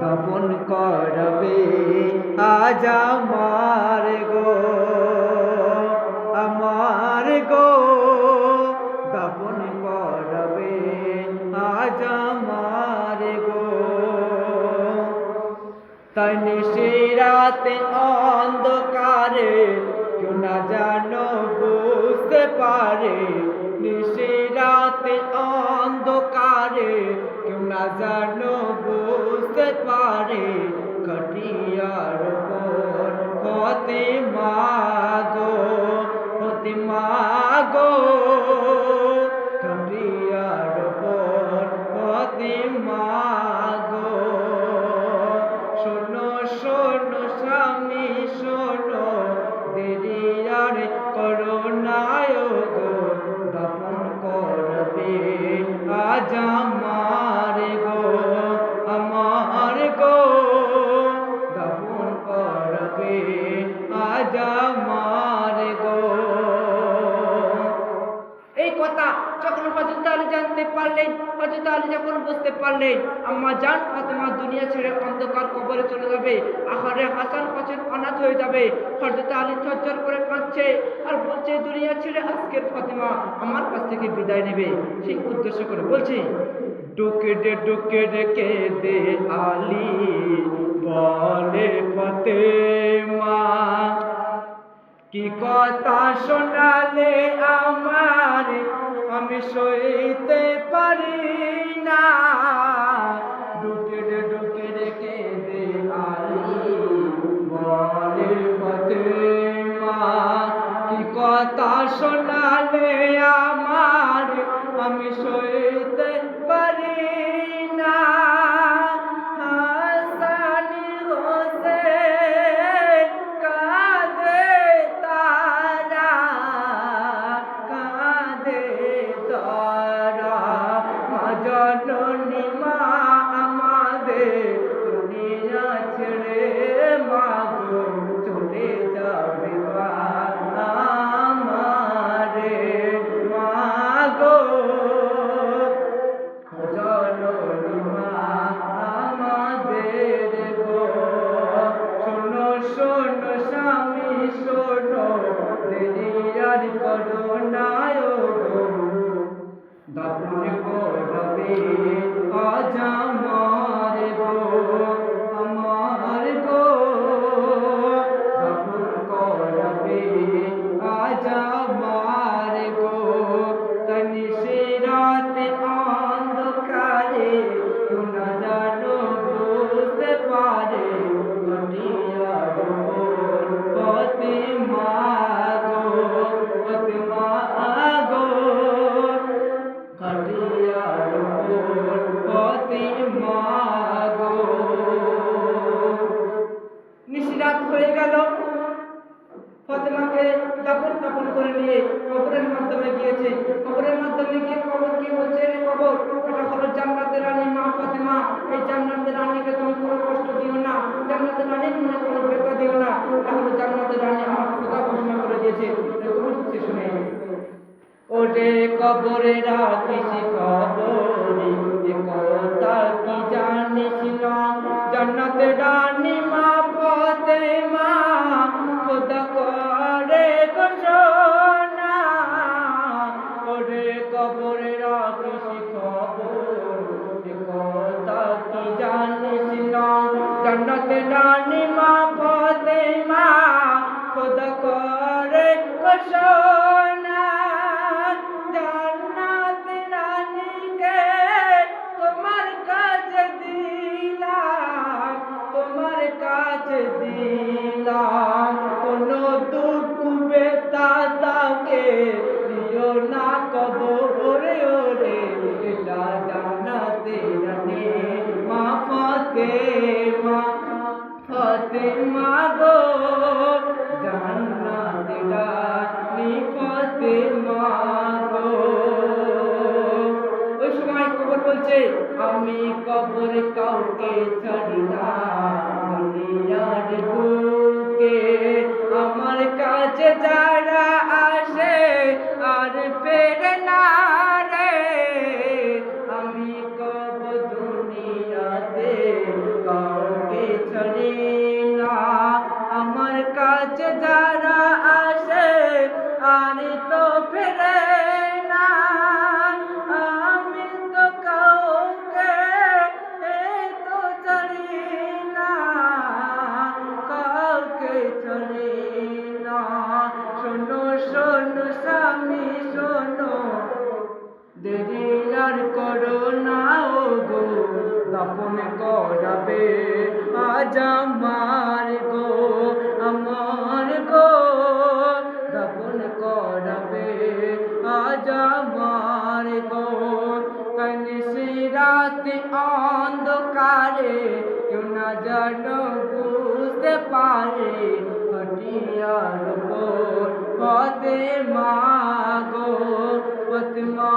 দফন করবে আজ আমার গো দফন করবে আজ আমার গো। তাই নিশিরাতে অন্ধকারে কেউ না জানো বুঝতে পারে, নিশিরাতে অন্ধকারে কেউ না জানো বুঝতে পারে, খটিয়ার উপর ফাতিমা গো, ফাতিমা গো, খটিয়ার উপর ফাতিমা গো। শোনো শোনো স্বামী শোনো, দেরি আর করো না গো, দফন করবে আজ আমার গো, আমার গো দফন করবে আজ আমার গো। এই কথা যখন হযরত আলী জানতে পারলেন, হযরত আলী যখন বুঝতে পারলেন আম্মা জান ফাতেমা দুনিয়া ছেড়ে অন্ধকার কবরে চলে যাবে, আখারে হাসান হোসেন অনাথ হয়ে যাবে, হযরত আলী ঝরঝর করে কাঁদছে আর বলছে দুনিয়া ছেড়ে আজকের ফাতেমা আমার কাছ থেকে বিদায় নেবে। সেই উদ্দেশ্য করে বলছে, ডুকে ডেকে দে আলী বলে ফাতেমা, কি কথা শোনালে আমার আমি সইতে পারি না। ডুকে রেখে দে আলী বলে ফাতেমা, কি কথা শোনালে আমার আমি সইতে পারি না। জননী মা আমাদের দুনিয়া ছেড়ে মা গো চলে যাবে আমারে মা গো, জননী মা আমাদের গো। শোনো শোনো স্বামী শোনো, দেরি আর করো না গো, দফন করবে আজ আমার গো, আমার গো দফন করবে আজ আমার গো। তাই নিশিরাতে অন্ধকারে কেউ না জানো বুঝতে পারে, খটিয়ার উপর ফাতিমা গো, ফাতিমা গো, খটিয়ার উপর ফাতিমা গো। নিশিরাত হয়ে গেল, ফাতেমাকে দাফন করে নিয়ে কবরের মাধ্যমে গিয়েছে। কবরের মাধ্যমে গিয়ে কবর কি বলছে, রে কবর এটা হলো জান্নাতের রানী মা ফাতেমা, এই জান্নাতের রানীকে তুমি কোনো কষ্ট দিও না, জান্নাতের রানীর মনে কোনো ব্যথা দিও না, এটা হলো জান্নাতের রানী আমার খোদা ঘোষণা করে দিয়েছে। শুনে ওরে কবরে রাখিস কবরে কথা কি জানিস না, জান্নাতের রানী মা ফাতেমা খোদা করে ঘোষণা। ওরে কবরে রাখিস খবরে কথা কি জানিস না, জান্নাতের রানী মা ফাতেমা খোদা করে ঘোষণা। দিলাম কোনো দুঃখ বেতা তাকে দিও না কবরে, ওরে এটা জান্নাতের রানী মা ফাতেমা, ফাতেমা গো জান্নাতের রানী ফাতেমা গো। ওই সময় কবর বলছে, আমি কবর কাউকে ছাড়ি না, দুনিয়ার বুকে আমার কাছে যারা আসে আর ফেরে না রে, আমি কব দুনিয়া অন্ধকারে কেউ না যেন বুঝতে পারে খটিয়ার উপর ফাতেমা গো ফাতেমা